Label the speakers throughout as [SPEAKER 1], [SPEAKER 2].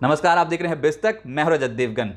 [SPEAKER 1] नमस्कार, आप देख रहे हैं बिस्तक। मैं हूं रजत देवगन।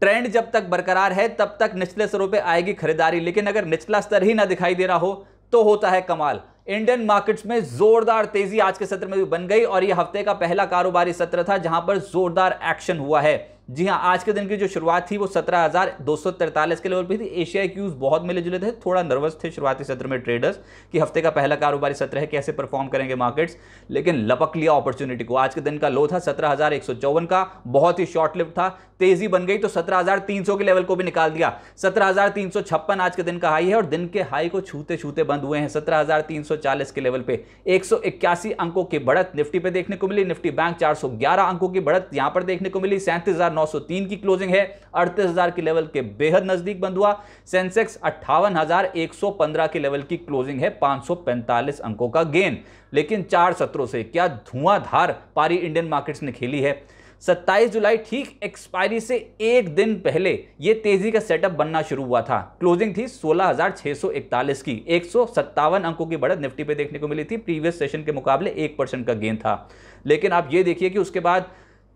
[SPEAKER 1] ट्रेंड जब तक बरकरार है तब तक निचले स्तरों पे आएगी खरीदारी, लेकिन अगर निचला स्तर ही ना दिखाई दे रहा हो तो होता है कमाल। इंडियन मार्केट्स में जोरदार तेजी आज के सत्र में भी बन गई और यह हफ्ते का पहला कारोबारी सत्र था जहां पर जोरदार एक्शन हुआ है। जी हां, आज के दिन की जो शुरुआत थी वो 17,243 के लेवल पे थी। एशियाई क्यूज बहुत मिले जुले थे, थोड़ा नर्वस थे शुरुआती सत्र में ट्रेडर्स कि हफ्ते का पहला कारोबारी सत्र है, कैसे परफॉर्म करेंगे मार्केट्स, लेकिन लपक लिया अपॉर्चुनिटी को। आज के दिन का लो था 17,154 का, बहुत ही शॉर्ट लिव था। तेजी बन गई तो 17,300 के लेवल को भी निकाल दिया। 17,356 आज के दिन का हाई है और दिन के हाई को छूते छूते बंद हुए हैं 17,340 के लेवल पे। 181 अंकों की बढ़त निफ्टी पे देखने को मिली। निफ्टी बैंक 411 अंकों की बढ़त यहां पर देखने को मिली। 37,903 की क्लोजिंग है। 38,000 के लेवल के बेहद नजदीक बंद हुआ। सेंसेक्स 58,115 के लेवल की क्लोजिंग है। 545 अंकों का गेन। लेकिन 4 सत्रों से क्या धुआंधार पारी इंडियन मार्केट्स ने खेली है। 27 जुलाई ठीक एक्सपायरी से एक दिन पहले यह तेजी का सेटअप बनना शुरू हुआ था। क्लोजिंग थी 16,641 की। 157 अंकों की बढ़त निफ्टी पे देखने को मिली थी। प्रीवियस सेशन के मुकाबले 1% का गेन था। लेकिन आप ये देखिए कि उसके बाद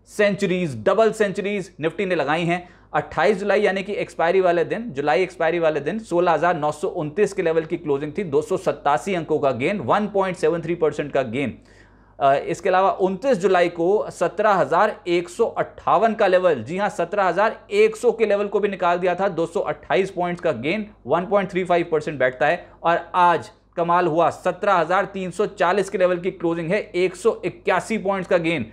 [SPEAKER 1] सेंचुरीज, डबल सेंचुरीज निफ्टी ने लगाई हैं। 28 जुलाई यानी कि एक्सपायरी वाले दिन, जुलाई एक्सपायरी वाले दिन 16,929 के लेवल की क्लोजिंग थी। 287 अंकों का गेन, 1.73% का गेन। इसके अलावा 29 जुलाई को 17,158 का लेवल, जी हां 17,100 के लेवल को भी निकाल दिया था। 228 पॉइंट्स का गेन, 1.35% बैठता है। और आज कमाल हुआ, 17,340 के लेवल की क्लोजिंग है। 181 पॉइंट्स का गेन,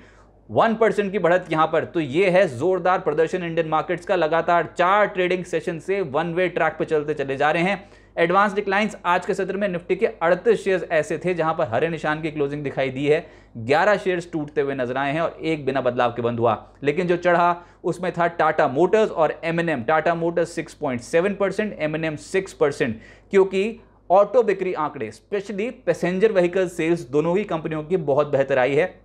[SPEAKER 1] 1% की बढ़त यहां पर। तो यह है जोरदार प्रदर्शन इंडियन मार्केट्स का। लगातार 4 ट्रेडिंग सेशन से वन वे ट्रैक पर चलते चले जा रहे हैं। एडवांस डिक्लाइंस आज के सत्र में निफ्टी के 38 शेयर्स ऐसे थे जहां पर हरे निशान की क्लोजिंग दिखाई दी है। 11 शेयर्स टूटते हुए नजर आए हैं और एक बिना बदलाव के बंद हुआ। लेकिन जो चढ़ा उसमें था टाटा मोटर्स और एमएनएम। टाटा मोटर्स 6.7%, एमएनएम 6%, क्योंकि ऑटो बिक्री आंकड़े, स्पेशली पैसेंजर व्हीकल सेल्स, दोनों ही कंपनियों की बहुत बेहतर आई है।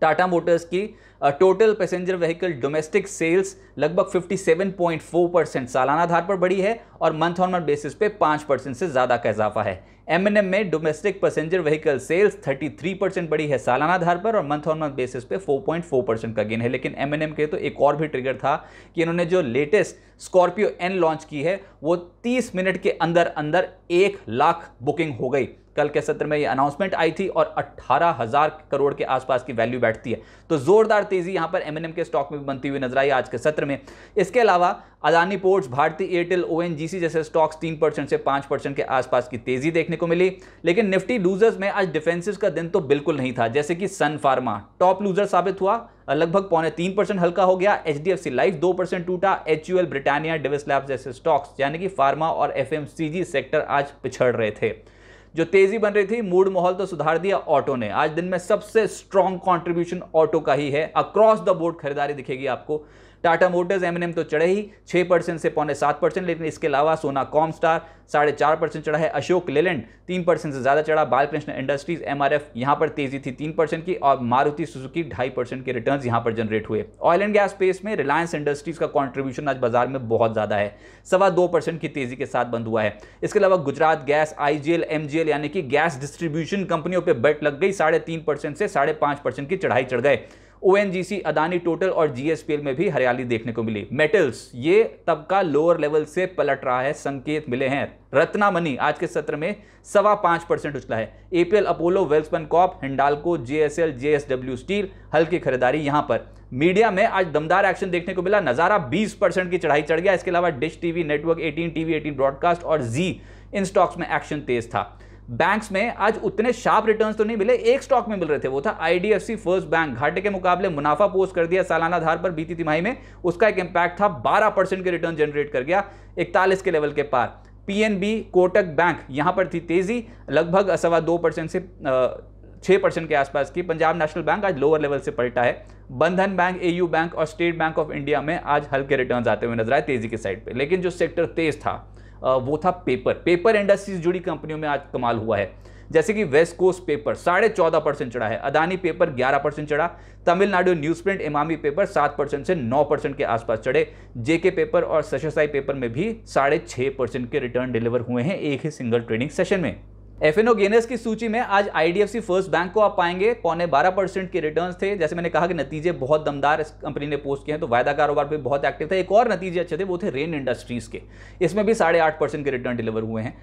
[SPEAKER 1] टाटा मोटर्स की total passenger vehicle domestic sales लगभग 57.4% सालाना आधार पर बढ़ी है और मंथ ऑन मंथ बेसिस पे 5% से ज्यादा का इजाफा है। एमएनएम में डोमेस्टिक पैसेंजर व्हीकल सेल्स 33% बढ़ी है सालाना आधार पर और मंथ ऑन मंथ बेसिस पे 4.4% का गेन है। लेकिन एमएनएम के तो एक और भी ट्रिगर था कि इन्होंने जो लेटेस्ट स्कॉर्पियो एन लॉन्च की है वो 30 मिनट के अंदर अंदर 1 लाख बुकिंग हो गई। कल के सत्र में ये अनाउंसमेंट आई थी और 18,000 करोड़ के आसपास की वैल्यू बैठती है। तो जोरदार तेजी यहां पर एमएनएम के स्टॉक में भी बनती हुई नजर आई आज के सत्र में। इसके अलावा अदानी पोर्ट्स, भारती एयरटेल, ओएनजीसी जैसे स्टॉक्स 3% से 5% के आसपास की तेजी देखने को मिली। लेकिन निफ्टी लूजर्स में आज डिफेंसिव का दिन तो बिल्कुल नहीं था। जैसे कि सन फार्मा टॉप लूजर साबित हुआ, लगभग 0.3% हल्का हो गया। एचडीएफसी लाइफ 2% टूटा। एचयूएल, ब्रिटानिया, डिविस लैब्स जैसे स्टॉक्स यानी कि फार्मा और एफएमसीजी सेक्टर आज पिछड़ रहे थे। जो तेजी बन रही थी, मूड माहौल तो सुधार दिया ऑटो ने। आज दिन में सबसे स्ट्रॉन्ग कंट्रीब्यूशन ऑटो का ही है। अक्रॉस द बोर्ड खरीदारी दिखेगी आपको। टाटा मोटर्स, एमएनएम तो चढ़े ही 6% से 0.7%, लेकिन इसके अलावा सोना कॉमस्टार 4.5% चढ़ा है। अशोक लेलैंड 3% से ज्यादा चढ़ा। बालकृष्ण इंडस्ट्रीज, एमआरएफ, यहां पर तेजी थी 3% की और मारुति सुजुकी 2.5% के रिटर्न्स यहां पर जनरेट हुए। ऑयल एंड गैस स्पेस में रिलायंस इंडस्ट्रीज का कंट्रीब्यूशन आज बाजार में बहुत ज्यादा है, 2.25% की तेजी के साथ बंद हुआ है। इसके अलावा गुजरात गैस, आईजीएल, एमजीएल यानी कि गैस डिस्ट्रीब्यूशन कंपनियों पर बेट लग गई। 3.5% से 5.5% की चढ़ाई चढ़ गए। ओएनजीसी, अदानी टोटल और जीएसपीएल में भी हरियाली देखने को मिली। मेटल्स, ये तबका लोअर लेवल से पलट रहा है, संकेत मिले हैं। रत्नामनी आज के सत्र में 5.25% उछला है। APL, Apollo, Welspun Corp, Hindalco, JSL, JSW steel, हल्की खरीदारी यहां पर। मीडिया में आज दमदार एक्शन देखने को मिला। नजारा 20% की चढ़ाई चढ़ गया। इसके अलावा dish TV, network 18 TV, 18 broadcast और जी, इन स्टॉक्स में एक्शन तेज था। बैंक्स में आज उतने शार्प रिटर्न्स तो नहीं मिले, एक स्टॉक में मिल रहे थे, वो था आईडीएफसी फर्स्ट बैंक। घाटे के मुकाबले मुनाफा पोस्ट कर दिया सालाना आधार पर बीती तिमाही में। उसका एक इंपैक्ट था, 12% के रिटर्न जनरेट कर गया 41 के लेवल के पार। पीएनबी, कोटक बैंक, यहां पर थी तेजी लगभग 2.25% से 6% के आसपास की। पंजाब नेशनल बैंक आज लोअर लेवल से पलटा है। बंधन बैंक, एयू बैंक और स्टेट बैंक ऑफ इंडिया में आज हल्के रिटर्न्स आते हुए नजर आए तेजी के साइड पे। लेकिन जो सेक्टर तेज था वो था पेपर इंडस्ट्रीज जुड़ी कंपनियों में आज कमाल हुआ है। जैसे कि वेस्ट कोस्ट पेपर 14.5% चढ़ा है। अदानी पेपर 11% चढ़ा। Tamil Nadu news print, Emami paper 7% से 9% के आसपास चढ़े। जेके पेपर और सशसाई पेपर में भी 6.5% के रिटर्न डिलीवर हुए हैं एक ही सिंगल ट्रेडिंग सेशन में। एफएनओ गेनर्स की सूची में आज आईडीएफसी फर्स्ट बैंक को आप पाएंगे, 12.25% के रिटर्न्स थे। जैसे मैंने कहा कि नतीजे बहुत दमदार इस कंपनी ने पोस्ट किए हैं, तो वायदा कारोबार पे बहुत एक्टिव था। एक और नतीजे अच्छे थे, वो थे रेन इंडस्ट्रीज के, इसमें भी 8.5% के रिटर्न डिलीवर हुए हैं।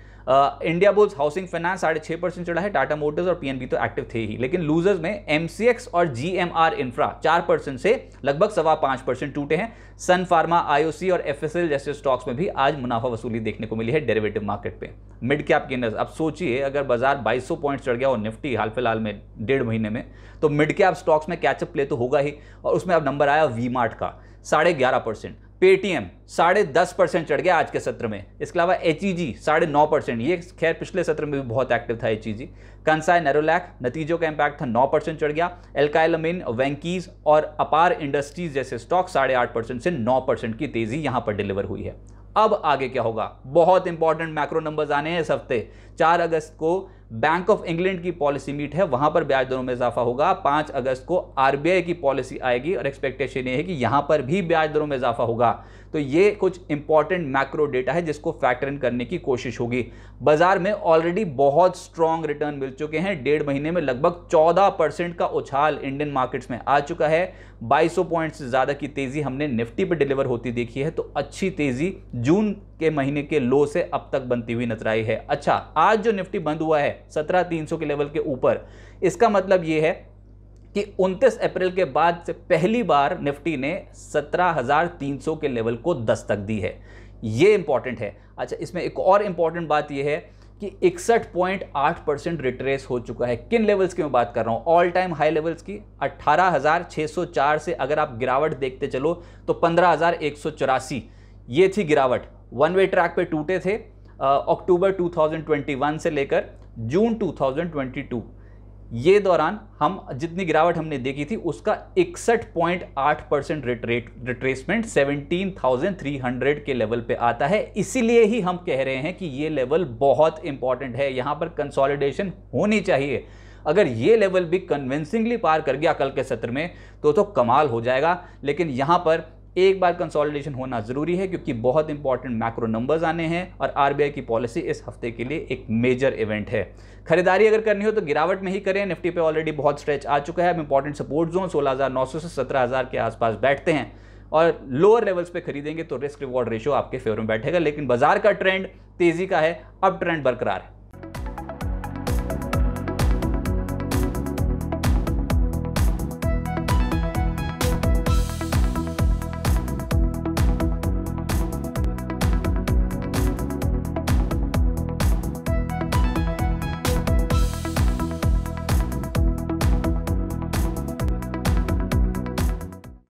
[SPEAKER 1] इंडिया बुल्स हाउसिंग फाइनेंस 6.5% चढ़ा है। टाटा मोटर्स और पीएनबी तो एक्टिव थे ही, लेकिन लूजर्स में एमसीएक्स और जीएमआर इंफ्रा 4% से लगभग 5.25% टूटे हैं। सन फार्मा, आईओसी और एफएसएल जैसे स्टॉक्स में भी आज मुनाफा वसूली देखने को मिली है डेरिवेटिव मार्केट पे। मिड कैप गेनर्स, अब सोचिए अगर बाजार 2200 पॉइंट चढ़ गया और निफ्टी हाल फिलहाल में 1.5 महीने में, तो मिड कैप स्टॉक्स में कैचअप प्ले तो होगा ही। और उसमें अब नंबर आया वी मार्ट का 11.5%, पेटीएम 10.5% चढ़ गया आज के सत्र में। इसके अलावा एचईजी 9.5%, ये खैर पिछले सत्र में भी बहुत एक्टिव था एचईजी। कंसाई नेरोलैक नतीजों का इंपैक्ट था, 9% चढ़ गया। एल्काइल अमीन, वेंकीज और अपार इंडस्ट्रीज जैसे स्टॉक 8.5% से 9% की तेजी यहां पर डिलीवर हुई है। अब आगे क्या होगा, बहुत इंपॉर्टेंट मैक्रो नंबर्स आने हैं इस हफ्ते। 4 अगस्त को बैंक ऑफ इंग्लैंड की पॉलिसी मीट है, वहां पर ब्याज दरों में इजाफा होगा। 5 अगस्त को आरबीआई की पॉलिसी आएगी और एक्सपेक्टेशन ये है कि यहां पर भी ब्याज दरों में इजाफा होगा। तो ये कुछ इंपॉर्टेंट मैक्रो डेटा है जिसको फैक्टर इन करने की कोशिश होगी। बाजार में ऑलरेडी बहुत स्ट्रॉन्ग रिटर्न मिल चुके हैं। 1.5 महीने में लगभग 14% का उछाल इंडियन मार्केट्स में आ चुका है। 2200 पॉइंट से ज्यादा की तेजी हमने निफ्टी पर डिलीवर होती देखी है, तो अच्छी तेजी जून के महीने के लो से अब तक बनती हुई नजर आई है। अच्छा, आज जो निफ्टी बंद हुआ है 17,300 के लेवल के ऊपर, इसका मतलब यह है कि 29 अप्रैल के बाद से पहली बार निफ्टी ने 17,300 के लेवल को दस्तक दी है। ये इंपॉर्टेंट है। अच्छा, इसमें एक और इंपॉर्टेंट बात यह है कि 61.8% रिट्रेस हो चुका है। किन लेवल्स की मैं बात कर रहा हूं, ऑल टाइम हाई लेवल्स की। 18,604 से अगर आप गिरावट देखते चलो तो 15,184 ये थी गिरावट। वन वे ट्रैक पे टूटे थे अक्टूबर 2021 से लेकर जून 2022। ये दौरान हम जितनी गिरावट हमने देखी थी उसका 61.8% रिट्रेसमेंट 17,300 के लेवल पे आता है। इसीलिए ही हम कह रहे हैं कि ये लेवल बहुत इंपॉर्टेंट है, यहां पर कंसोलिडेशन होनी चाहिए। अगर ये लेवल भी कन्विंसिंगली पार कर गया कल के सत्र में तो कमाल हो जाएगा। लेकिन यहां पर एक बार कंसोलिडेशन होना जरूरी है, क्योंकि बहुत इंपॉर्टेंट मैक्रो नंबर्स आने हैं और आरबीआई की पॉलिसी इस हफ्ते के लिए एक मेजर इवेंट है। खरीदारी अगर करनी हो तो गिरावट में ही करें। निफ्टी पे ऑलरेडी बहुत स्ट्रेच आ चुका है। अब इंपॉर्टेंट सपोर्ट जोन 16,900 से 17,000 के आसपास बैठते हैं और लोअर लेवल्स पे खरीदेंगे तो रिस्क रिवॉर्ड रेशियो आपके फेवर में बैठेगा। लेकिन बाजार का ट्रेंड तेजी का है, अब ट्रेंड बरकरार है।